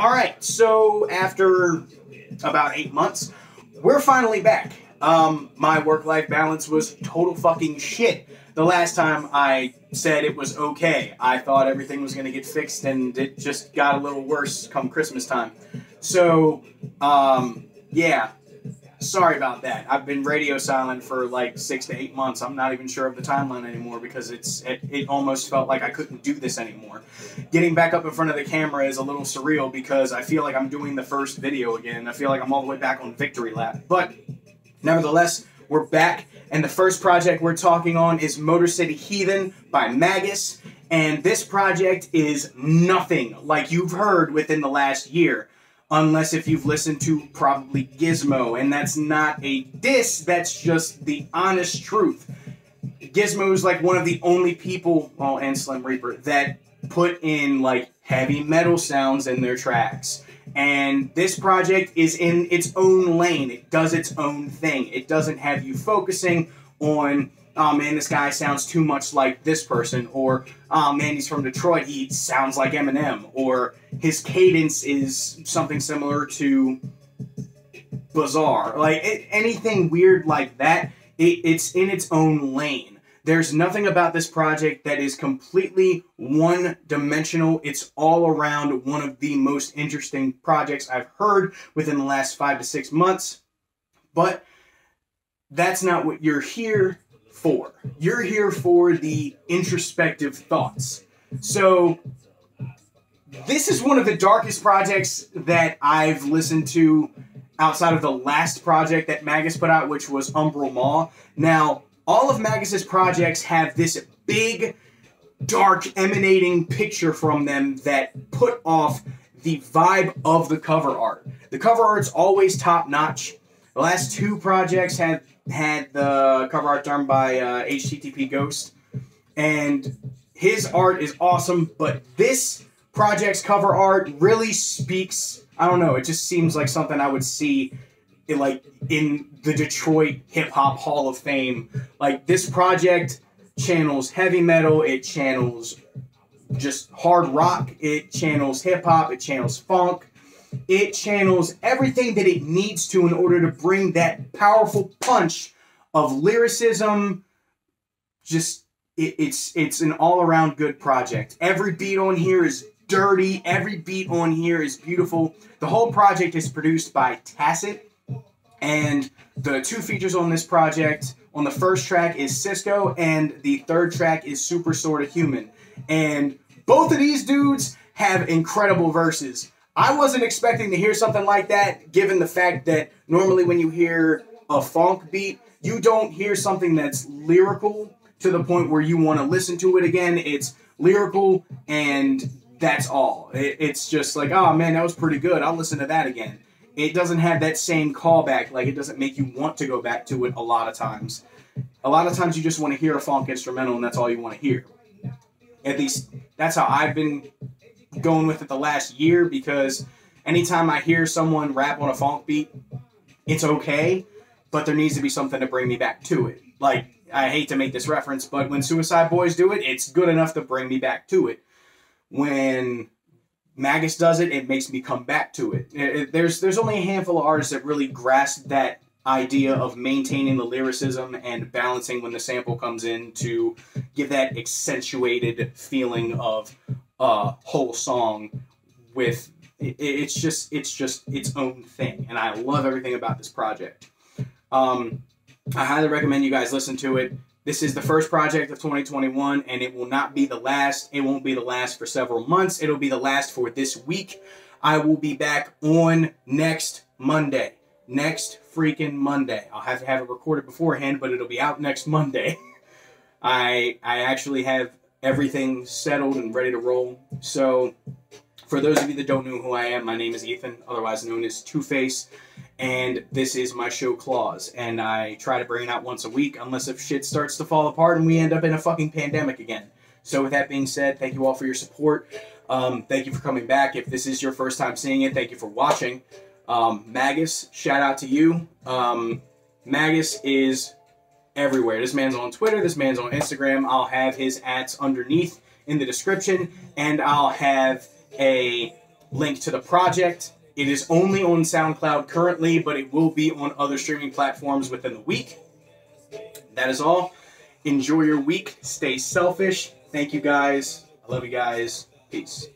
Alright, so after about 8 months, we're finally back. My work-life balance was total fucking shit. The last time I said it was okay, I thought everything was going to get fixed, and it just got a little worse come Christmas time. So, yeah, sorry about that. I've been radio silent for like 6 to 8 months. I'm not even sure of the timeline anymore because it almost felt like I couldn't do this anymore. Getting back up in front of the camera is a little surreal because I feel like I'm doing the first video again. I feel like I'm all the way back on victory lap. But nevertheless, we're back, and the first project we're talking on is Motor City Heathen by Magus, and this project is nothing like you've heard within the last year. Unless if you've listened to probably Gizmo, and that's not a diss, that's just the honest truth. Gizmo is like one of the only people, well, and Slim Reaper, that put in like heavy metal sounds in their tracks. And this project is in its own lane. It does its own thing. It doesn't have you focusing on, oh man, this guy sounds too much like this person, or oh man, he's from Detroit, he sounds like Eminem, or his cadence is something similar to Bizarre. Like, anything weird like that, it's in its own lane. There's nothing about this project that is completely one-dimensional. It's all around one of the most interesting projects I've heard within the last 5 to 6 months. But that's not what you're here for. You're here for the introspective thoughts. So, this is one of the darkest projects that I've listened to outside of the last project that Magus put out, which was Umbral Maw. Now, all of Magus's projects have this big, dark, emanating picture from them that put off the vibe of the cover art. The cover art's always top-notch. The last 2 projects had the cover art done by HTTP Ghost, and his art is awesome, but this project's cover art really speaks, I don't know, it just seems like something I would see in the Detroit Hip-Hop Hall of Fame. Like, this project channels heavy metal, it channels just hard rock, it channels hip-hop, it channels funk, it channels everything that it needs to in order to bring that powerful punch of lyricism. Just, it's an all-around good project. Every beat on here is dirty, every beat on here is beautiful. The whole project is produced by Tacit, and the 2 features on this project, on the first track is Cisco, and the third track is Super Sorta Human. And both of these dudes have incredible verses. I wasn't expecting to hear something like that, given the fact that normally when you hear a funk beat, you don't hear something that's lyrical to the point where you want to listen to it again. It's lyrical, and that's all. It's just like, oh man, that was pretty good, I'll listen to that again. It doesn't have that same callback, like it doesn't make you want to go back to it a lot of times. A lot of times you just want to hear a funk instrumental and that's all you want to hear. At least that's how I've been going with it the last year, because anytime I hear someone rap on a funk beat, it's okay, but there needs to be something to bring me back to it. Like, I hate to make this reference, but when Suicide Boys do it, it's good enough to bring me back to it. When Magus does it, it makes me come back to it. There's only a handful of artists that really grasp that idea of maintaining the lyricism and balancing when the sample comes in to give that accentuated feeling of a whole song with it's just its own thing, and I love everything about this project. I highly recommend you guys listen to it. This is the first project of 2021, and it will not be the last. It won't be the last for several months. It'll be the last for this week. I will be back on next Monday. Next freaking Monday. I'll have to have it recorded beforehand, but it'll be out next Monday. I actually have everything settled and ready to roll. So, for those of you that don't know who I am, my name is Heathen, otherwise known as Two-Face, and this is my show Claws, and I try to bring it out once a week, unless if shit starts to fall apart and we end up in a fucking pandemic again. So with that being said, thank you all for your support. Thank you for coming back. If this is your first time seeing it, thank you for watching. Magus, shout out to you. Magus is everywhere. This man's on Twitter, this man's on Instagram. I'll have his ats underneath in the description, and I'll have a link to the project. It is only on SoundCloud currently, but it will be on other streaming platforms within the week. That is all. Enjoy your week. Stay selfish. Thank you guys. I love you guys. Peace.